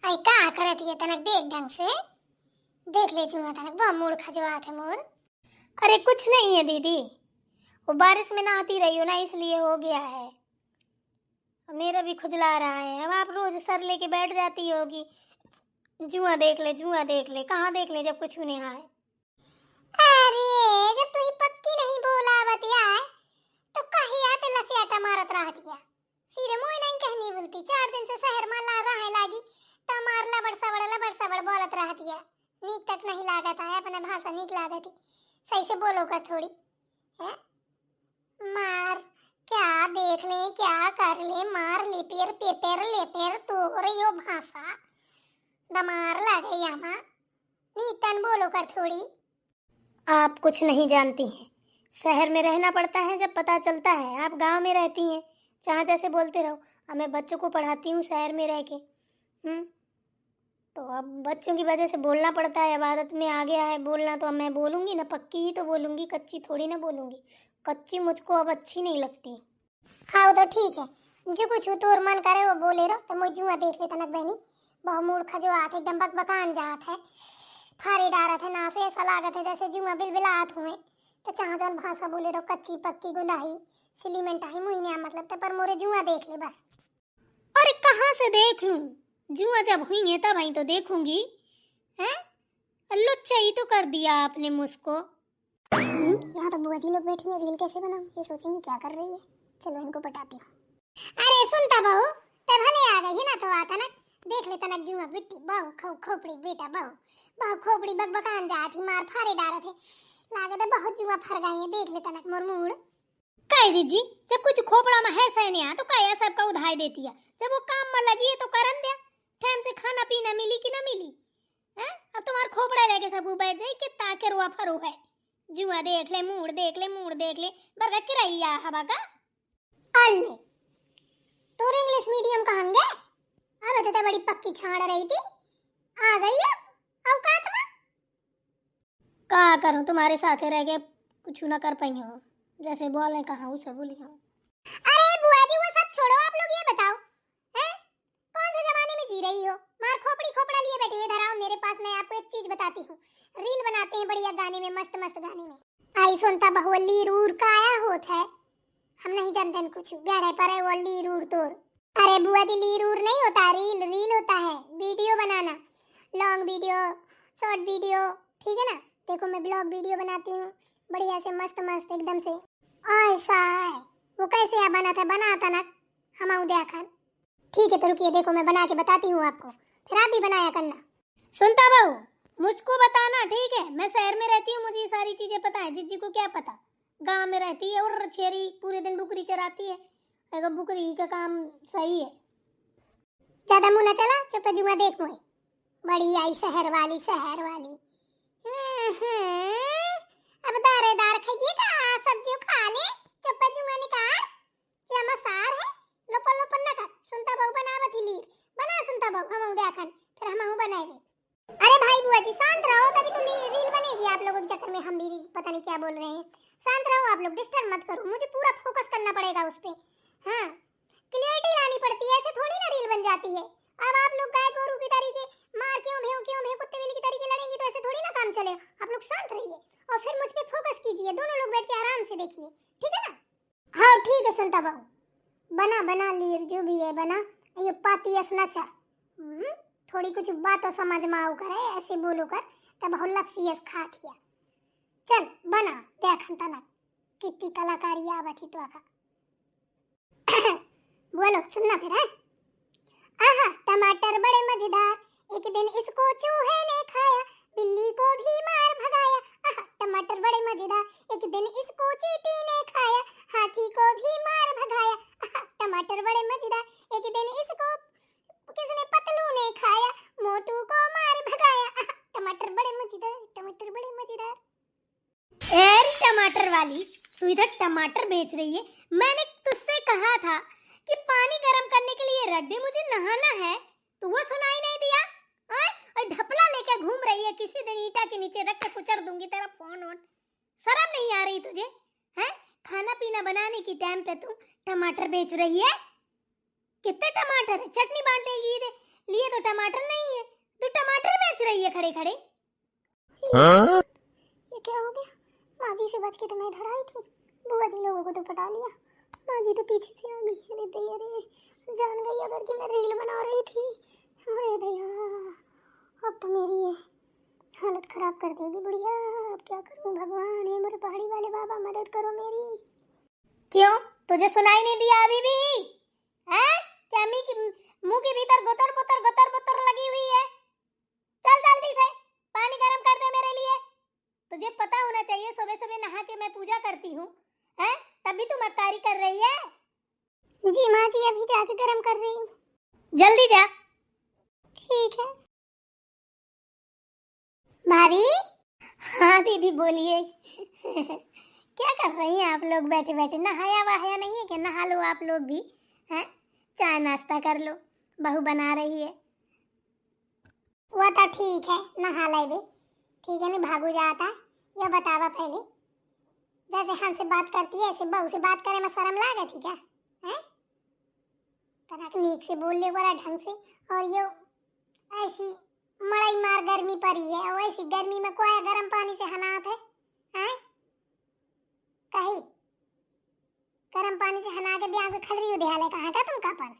आई का करत ये तनक देख ढंग से देख ले चूंगा तनक बहुत मूड खजवात है मोर। अरे कुछ नहीं है दीदी, वो बारिश में नहाती रही हो ना इसलिए हो गया है। मेरा भी खुजला रहा है। अब आप रोज सर लेके बैठ जाती होगी, जुआ देख ले जुआ देख ले। कहाँ देख ले जब कुछ नहीं है। अरे जब तू ही पक्की नहीं बोला बतिया तो कहीं आते लसियाटा मारत रह दिया। सीधे मुंह नहीं कहनी बोलती। 4 दिन से शहर में ला रहा है लागी तो मार लबड़ सबड़ बोलत रह दिया। नीक तक नहीं लागत है, अपने भाषा नीक लागत है। सही से बोलो कर थोड़ी है। मार क्या देख ले क्या कर ले, मार लिपेर पेपर लेपेर तोर यो भाषा दमार लगे यहाँ। नीतन बोलो कर थोड़ी। आप कुछ नहीं जानती हैं, शहर में रहना पड़ता है जब पता चलता है। आप गांव में रहती हैं, जहाँ जैसे बोलते रहो। अब मैं बच्चों को पढ़ाती हूँ शहर में रह के। तो अब बच्चों की वजह से बोलना पड़ता है। अब आदत में आ गया है बोलना, तो अब मैं बोलूँगी ना, पक्की ही तो बोलूँगी, कच्ची थोड़ी ना बोलूँगी। कच्ची मुझको अब अच्छी नहीं लगती। हाँ तो ठीक है, जो कुछ तोर मन करे वो बोले रहो। तो मुझे जुआ देख ले तनक बहनी, बहुत मूड खजवात है, एकदम बकबकान जात है। फारे डारत है ना से ऐसा लागत है जैसे जुआ बिलबिलात हुए। तो चाह जल भाषा बोले रहो, कच्ची पक्की गुंदाही सिलीमेंट ही मुइने मतलब। तो पर मोरे जुआ देख ले बस। अरे कहाँ से देख लूं, जुआ जब हुई है तब ही तो देखूंगी। हैं लुच्चा ही तो कर दिया आपने मुझको। यहाँ तो बुआ जी लोग बैठी है, रील कैसे बनाऊं ये सोचेंगी क्या कर रही है। चलो इनको पटाती हूँ। अरे सुनता बहू, तब भले आ गई है ना तो आता ना देख ले तनक जुआ बिट्टी बहु खोपड़ी बेटा बहु खोपड़ी बकबकान जाती मार फारे डारत है। लागत है बहुत जुआ फर गई है। देख ले तनक मोर मूड काय जीजी, जब कुछ खोपड़ा में है सैनिया तो काय सबका उधाई देती है। जब वो काम में लगी है तो करन दे। टाइम से खाना पीना मिली कि ना मिली है। अब तुम्हार खोपड़ा लेके सब बैठ जाई कि ताके रुआ फरो है। जुआ देख ले मूड देख ले मूड देख ले बरगा किराया हवा का। अल्ले तो इंग्लिश मीडियम कहां गए। अब तो बड़ी पक्की छाड़ रही थी, आ गई अब औकात में। का करूं तुम्हारे साथ रह के कुछ ना कर पाई हूं। जैसे बोले कहां उसे बोली हूं। अरे बुआ जी वो सब छोड़ो, आप लोग ये बताओ हैं कौन से जमाने में जी रही हो। मार खोपड़ी खोपड़ा लिए बैठे हुए धराओ मेरे पास। मैं आपको एक चीज बताती हूँ, रील बनाते हैं बढ़िया गाने में, मस्त मस्त गाने में। आई सुनता बहु लीरूर का आया होत है। हम नहीं जानते कुछ गड़े पर है वो लीरूर तोर। अरे बुआ जी लीरूर नहीं होता, रील रील होता है। वीडियो बनाना, लॉन्ग वीडियो शॉर्ट वीडियो, ठीक है ना। देखो मैं ब्लॉग वीडियो बनाती हूँ बढ़िया से मस्त मस्त एकदम से। ऐसा है वो कैसे है बना था, बनाता ना हम देखन। ठीक है तो रुकिए, देखो मैं बना के बताती हूँ आपको, फिर आप भी बनाया करना। सुनता बहू मुझको बताना ठीक है। मैं शहर में रहती हूँ, मुझे ये सारी चीजें पता है। जिज्जी को क्या पता, गांव में रहती है और छेरी पूरे दिन बुकरी चराती है। अगर बुकरी का काम सही है। ज्यादा मुंह न चला, चुप जुआ देख मुझे। बड़ी आई शहर वाली शहर वाली। अब दारेदार खाइए का सब्जी खा ले। चुप जुआ निकाल, ये मसार है। लोपन लोपन न कर। सुनता बहु बनावत ही लीर बना। सुनता बहु हम देखन फिर हम बनाएंगे। अरे भाई बुआ जी शांत रहो, तभी तो रील बनेगी। आप लोगों के चक्कर में हम भी पता नहीं क्या बोल रहे हैं। शांत रहो आप लोग, डिस्टर्ब मत करो। मुझे पूरा फोकस करना पड़ेगा उस पे। हाँ क्लियरिटी लानी पड़ती है, ऐसे थोड़ी ना रील बन जाती है। अब आप लोग गाय गोरू की तरीके मार क्यों भेव कुत्ते बिल्ली की तरीके लड़ेंगे तो ऐसे थोड़ी ना काम चले। आप लोग शांत रहिए और फिर मुझ पे फोकस कीजिए। दोनों लोग बैठ के आराम से देखिए, ठीक है ना। हाँ ठीक है सुनता बहु, बना बना लीर जो भी है बना। ये पाती असनाचा थोड़ी कुछ बात समझ में आओ करे, ऐसे बोलो कर तब हो लपसी खा थिया। चल बना देखन तना कितनी कलाकारी आवत ही तो आका। बोलो सुनना फिर है। आहा टमाटर बड़े मजेदार, एक दिन इसको चूहे ने खाया, बिल्ली को भी मार भगाया। आहा टमाटर बड़े मजेदार, एक दिन इसको चींटी ने खाया, हाथी को भी मार भगाया। आहा टमाटर बड़े मजेदार, एक दिन इसको किसने पतलू ने खाया, मोटू को मार भगाया। आहा टमाटर बड़े मजेदार, टमाटर बड़े मजेदार। ए टमाटर वाली तू इधर टमाटर बेच रही है। मैंने तुझसे कहा था कि पानी गर्म करने के लिए रख दे, मुझे नहाना है। तो वो सुनाई नहीं दिया। और ढपला लेके घूम रही है। किसी दिन ईटा के नीचे रख के कुचर दूंगी तेरा फोन ऑन। शर्म नहीं आ रही तुझे हैं? खाना पीना बनाने की टाइम पे तू टमाटर बेच रही है। कितने टमाटर है, चटनी बांटेगी लिए तो टमाटर नहीं है, तू टमाटर बेच रही है खड़े खड़े। ये क्या हो गया? माँ जी से बच के तो मैं इधर आई थी, बुआ जी लोगों को तो पटा लिया, माँ जी तो पीछे से आ गई। अरे दया रे, जान गई अगर कि मैं रील बना रही थी। अरे दया, अब तो मेरी ये हालत खराब कर देगी बुढ़िया। अब क्या करूं भगवान, हे मेरे पहाड़ी वाले बाबा मदद करो मेरी। क्यों, तुझे सुनाई नहीं दिया अभी भी? हैं? क्या मुंह के भीतर गुतर पुतर लगी हुई है? चल जल्दी से पानी गर्म कर दे मेरे लिए। तुझे पता होना चाहिए सुबह सुबह नहा के मैं पूजा करती हूँ, हैं? तभी तू मक्कारी कर रही है। जी माँ जी, अभी जाके गर्म कर रही हूँ। जल्दी जा। ठीक है भाभी। हाँ दीदी बोलिए। क्या कर रही हैं आप लोग बैठे बैठे? नहाया वहाया नहीं है क्या? नहा लो आप लोग भी, हैं? चाय नाश्ता कर लो, बहू बना रही है। वो तो ठीक है, नहा ले भी ठीक है, नहीं भागू जाता। ये बतावा पहले, जैसे हमसे बात करती है ऐसे बहू से बात करे में शर्म लागे थी क्या? हैं? तनक नीक से बोल ले बड़ा ढंग से। और यो ऐसी मड़ई मार गर्मी पड़ी है, और ऐसी गर्मी में कोई गर्म पानी से हनात है? हैं? कहीं गर्म पानी से हना के दिया खलरी उधियाले कहाँ था तुम कापन?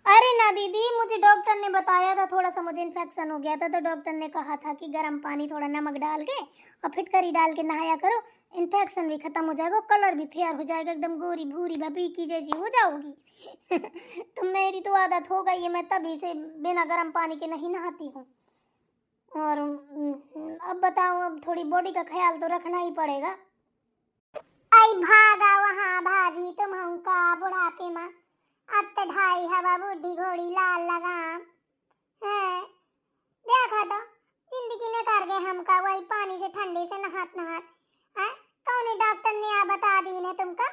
अरे ना दीदी, मुझे डॉक्टर ने बताया था, थोड़ा सा मुझे इन्फेक्शन हो गया था, तो डॉक्टर ने कहा था कि गर्म पानी थोड़ा नमक डाल के और फिटकरी डाल के नहाया करो, इन्फेक्शन भी खत्म हो जाएगा, कलर भी फेयर हो जाएगा, एकदम गोरी भूरी भभी की जैसी हो जाओगी। तो मेरी तो आदत हो गई है, मैं तभी से बिना गर्म पानी के नहीं नहाती हूँ। और अब बताओ, अब थोड़ी बॉडी का ख्याल तो रखना ही पड़ेगा। आई भागा वहाँ भाभी, तुम हमका बुढ़ापे में अब ढाई हवा बुढ़ी घोड़ी लाल लगाम है। देखा तो जिंदगी में कर गए हमका वही पानी से ठंडे से नहात नहात है। कौन डॉक्टर ने आ बता दी ने तुमका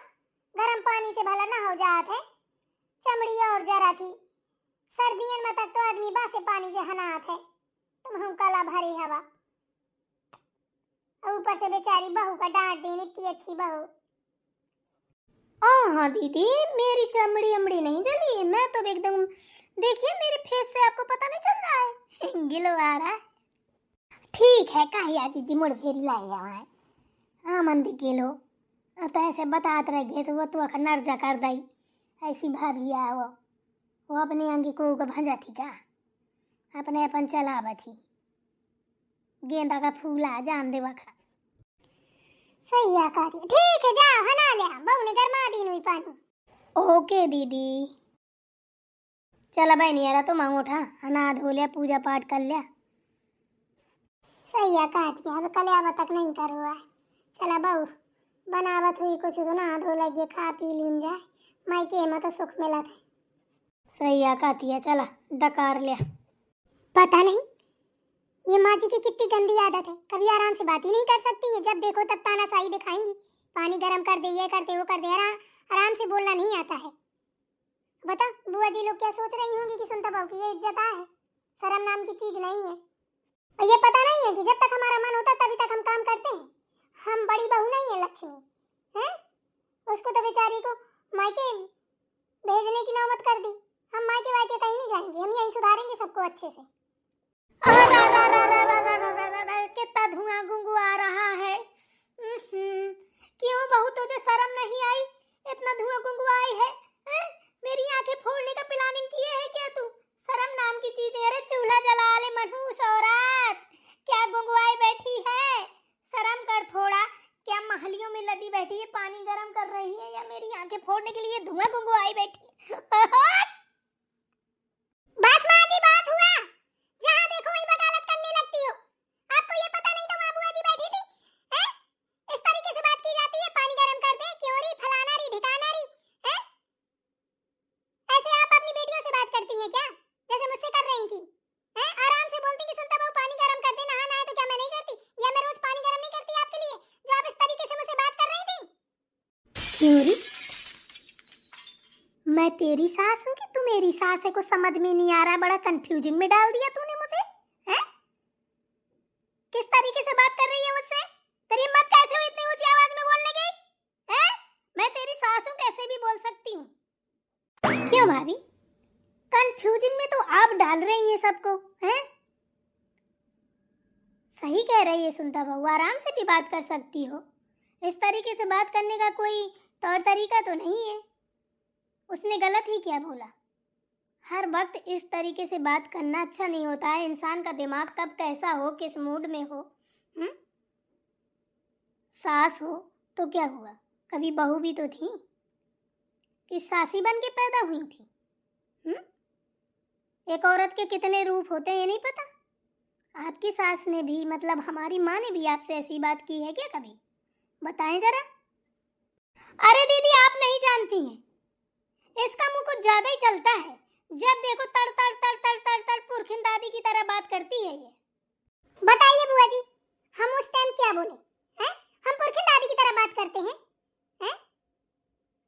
गर्म पानी से भला ना हो जात है? चमड़ी और जरा थी, सर्दियों में तक तो आदमी बासे पानी से हनात है, तुम हमका ला भरी हवा। ऊपर से बेचारी बहू का डांट देनी, इतनी अच्छी बहू। हाँ दीदी, मेरी चमड़ी अमड़ी नहीं जली है, मैं तो एकदम, देखिए मेरे फेस से आपको पता नहीं चल रहा है? गिलो आ रहा है। ठीक है, कहिया जीजी मुड़ फेरी लाई है। हाँ मंदी गिलो, तो ऐसे बतात रह गए तो वो तो नर्जा कर दई। ऐसी भाभी आ वो अपने अंगी को भंजा थी का, अपने अपन चलावा थी, गेंदा का फूल आ जान देवा खा। सही है कार्य, ठीक है जाओ हना ले, बहू ने गरमा दी हुई पानी। ओके दीदी। चला भाई नहीं आ रहा तो मांग उठा, हना धो लिया, पूजा पाठ कर लिया। सही है कार्य, अब कल्यावा तक नहीं कर हुआ है। चला बहू बनावत हुई कुछ तो नहा धो लगे, खा पी लीन जाए, मायके में तो सुख मिला था। सही है कहती है, चला डकार लिया। पता नहीं ये माँ जी की कितनी गंदी आदत है, कभी आराम से बात ही नहीं कर सकती है, जब देखो तब तानाशाही दिखाएंगी, पानी गर्म कर दे, ये कर दे, वो कर दे, आराम से बोलना नहीं आता है। बता बुआ जी लोग क्या सोच रही होंगी कि सुनता बहू की ये इज्जत है, शर्म नाम की चीज नहीं है। और ये पता नहीं है कि जब तक हमारा मन होता तभी तक हम काम करते हैं। हम बड़ी बहू नहीं है लक्ष्मी, हैं? उसको तो बेचारी को मायके भेजने की नौबत कर दी। हम मायके वायके कहीं नहीं जाएंगे, हम यहीं सुधारेंगे सबको अच्छे से। कितना धुआं गुंगू आ रहा है। क्यों बहू तुझे शर्म नहीं आई? इतना धुआं गुंगू आई है, मेरी आंखें फोड़ने का प्लानिंग किए है क्या तू? शर्म नाम की चीज है, अरे चूल्हा जला ले मनहूस औरत, क्या गुंगुआई बैठी है? शर्म कर थोड़ा, क्या महलियों में लदी बैठी है, पानी गर्म कर रही है, या मेरी आंखें फोड़ने के लिए धुआं गुंगुआई बैठी है? बस माँ जी बात हुआ, जहाँ देखो वही वकालत करने लगती हो। आपको ये पता नहीं तो वहाँ बुआ जी बैठी थी, हैं? इस तरीके से बात की जाती है, पानी गर्म कर दे, क्यों री, फलाना री, ढिकाना री, हैं? ऐसे आप अपनी बेटियों से बात करती हैं क्या, जैसे मुझसे कर रही थी? हैं? आराम से बोलती कि सुनता बहू पानी गर्म कर दे, नहाना है तो क्या मैं नहीं करती, या मैं रोज पानी गर्म नहीं करती आपके लिए, जो आप इस तरीके से मुझसे बात कर रही थी? क्यों री, मैं तेरी सास हूँ कि तू मेरी सास है? कुछ समझ में नहीं आ रहा, बड़ा कंफ्यूजिंग में डाल दिया तूने मुझे, हैं? किस तरीके से बात कर रही है मुझसे? तेरी हिम्मत कैसे हुई इतनी ऊंची आवाज में बोलने की? हैं? मैं तेरी सास हूँ, कैसे भी बोल सकती हूँ। क्यों भाभी, कंफ्यूजन में तो आप डाल रही हैं सबको, हैं? सही कह रही है सुनता बहू, आराम से भी बात कर सकती हो। इस तरीके से बात करने का कोई तौर तरीका तो नहीं है। उसने गलत ही क्या बोला? हर वक्त इस तरीके से बात करना अच्छा नहीं होता है। इंसान का दिमाग कब कैसा हो, किस मूड में हो। सास हो तो क्या हुआ, कभी बहू भी तो थी कि सासी बन के पैदा हुई थी। एक औरत के कितने रूप होते हैं ये नहीं पता? आपकी सास ने भी, मतलब हमारी माँ ने भी आपसे ऐसी बात की है क्या कभी? बताएं जरा। अरे दीदी आप नहीं जानती हैं, इसका मुंह कुछ ज्यादा ही चलता है। जब देखो तर तर तर तर तर तर पुरखिन दादी की तरह बात करती है ये। बताइए बुआ जी, हम उस टाइम क्या बोले हैं? हम पुरखिन दादी की तरह बात करते हैं? हैं?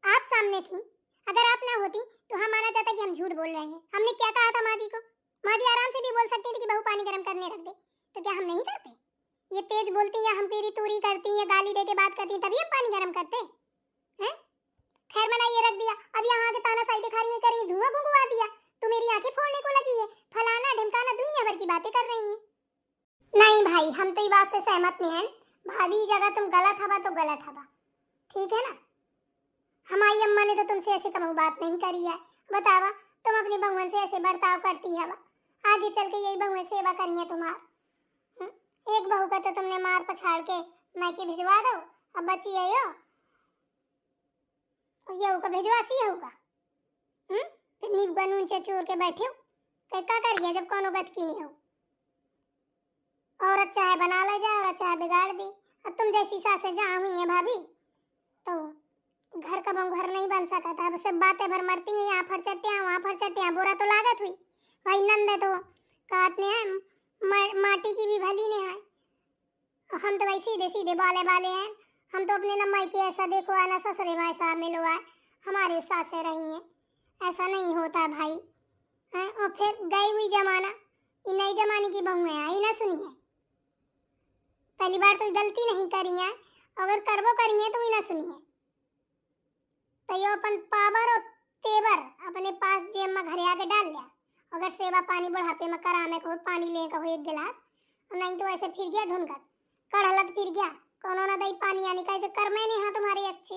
आप सामने थी, अगर आप ना होती तो हम माना जाता कि हम झूठ बोल रहे हैं। हमने क्या कहा था माँ जी को? माँ जी आराम से भी बोल सकती थी कि बहू पानी गर्म करने रख दे, तो क्या हम नहीं करते? ये तेज बोलती या हम तेरी तूरी करती या गाली दे के बात करती तभी हम पानी गर्म करते हैं? खैर मैंने ये रख दिया, अब यहाँ आके तानाशाही दिखा रही है, कर रही है, धुआं भुगवा दिया तो मेरी आंखें फोड़ने को लगी है, फलाना ढिमकाना दुनिया भर की बातें कर रही हैं। नहीं भाई, हम तो ये बात से सहमत नहीं हैं। भाभी जगह तुम गलत हवा तो गलत हवा, ठीक है ना? हमारी अम्मा ने तो तुमसे ऐसे कभी बात नहीं करी है। बतावा, तुम अपनी बहुओं से ऐसे बर्ताव करती है, आगे चल के यही बहुएं सेवा करनी है तुम्हार। एक बहू का तो तुमने मार पछाड़ के मैके भिजवा दो, अब बची है यो का भिजवासी होगा। फिर नींब गनून चोर के बैठे हो, क्या करिए जब कोनो गत की नहीं हो। औरत चाहे बना ले जाए, औरत चाहे बिगाड़ दे। अब तुम जैसी सासें जहाँ हुई है भाभी, तो घर का बहू घर नहीं बन सका था। सब बातें भर मरती हैं, यहाँ फरचटियाँ वहाँ फरचटियाँ, बुरा तो लागत हुई भाई। नंद है तो कहते हैं माटी की भी भली ने है। हम तो भाई सीधे सीधे बाले बाले हैं। हम तो अपने नम्माई के ऐसा देखो है ना ससुरे भाई साहब मिलो है, हमारी सासें रही हैं, ऐसा नहीं होता भाई है। और फिर गई हुई जमाना, ये नई जमाने की बहू है, आई ना सुनिए। पहली बार तो गलती नहीं करी है, अगर करबो करी है तो ही ना सुनिए। तो यो अपन पावर और तेवर अपने पास जेब में घरे आके डाल लिया। अगर सेवा पानी बुढ़ापे में कराने को पानी ले का हो एक गिलास, और नहीं तो ऐसे फिर गया ढूंढकर कड़हलत फिर गया कोनो ना दही पानी आने का, ऐसे कर मैंने हाँ तुम्हारे अच्छे।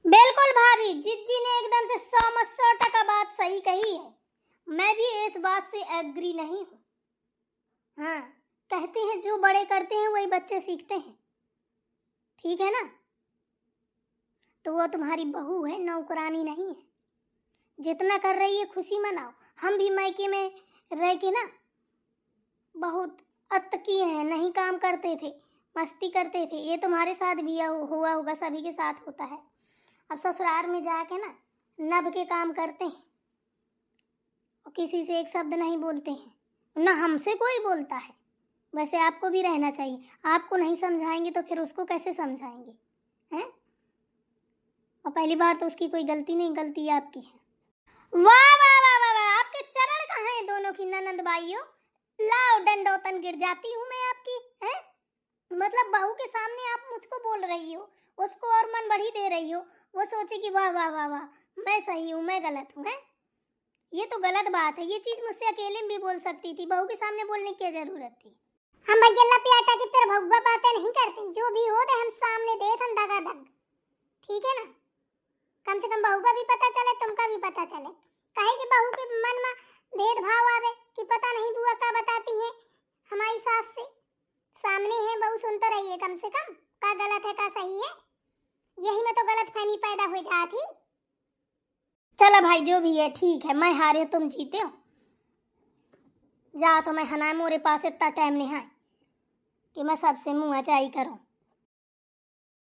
बिल्कुल भाभी, जिज्जी ने एकदम से 100% बात सही कही है। मैं भी इस बात से एग्री नहीं हूँ। हाँ, कहते हैं जो बड़े करते हैं वही बच्चे सीखते हैं, ठीक है ना? तो वो तुम्हारी बहू है, नौकरानी नहीं है। जितना कर रही है खुशी मनाओ। हम भी मायके में रह के ना बहुत अत किए हैं, नहीं काम करते थे, मस्ती करते थे। ये तुम्हारे साथ भी हुआ होगा, सभी के साथ होता है। अब ससुराल में जाके ना नभ के काम करते हैं और किसी से एक शब्द नहीं बोलते हैं, ना हमसे कोई बोलता है। वैसे आपको भी रहना चाहिए। आपको नहीं समझाएंगे तो फिर उसको कैसे समझाएंगे, हैं? और पहली बार तो उसकी कोई गलती नहीं, गलती आपकी है। वाह वाह वाह वाह वाह, आपके चरण कहाँ हैं दोनों की ननंद भाइयों? लाओ दंडोतन गिर जाती हूँ मैं आपकी, हैं? मतलब बहू के सामने आप मुझको बोल रही हो, उसको और मन बढ़ी दे रही हो। वो सोचे कि वाह वाह वाह वाह, मैं सही हूँ, मैं गलत हूँ, हैं? ये तो गलत बात है। ये चीज मुझसे अकेले में भी बोल सकती थी, बहू के सामने बोलने की क्या जरूरत थी? हम भैया पियाटा की फिर भगवा बातें नहीं करते, जो भी हो तो हम सामने देख दगा दग, ठीक है ना? कम से कम बहू का भी पता चले, तुमका भी पता चले। कहे कि बहू के मन में भेदभाव आवे कि पता नहीं बुआ क्या बताती है हमारी सास से। सामने है बहू, सुनते रहिए कम से कम, का गलत है का सही है। यही में तो गलतफहमी पैदा हो जाती। चलो भाई जो भी है ठीक है, मैं हारे तुम जीते हो। जा तो मैं हना मोरे पास इतना टाइम नहीं है कि मैं सबसे मुँह अचाई करूं।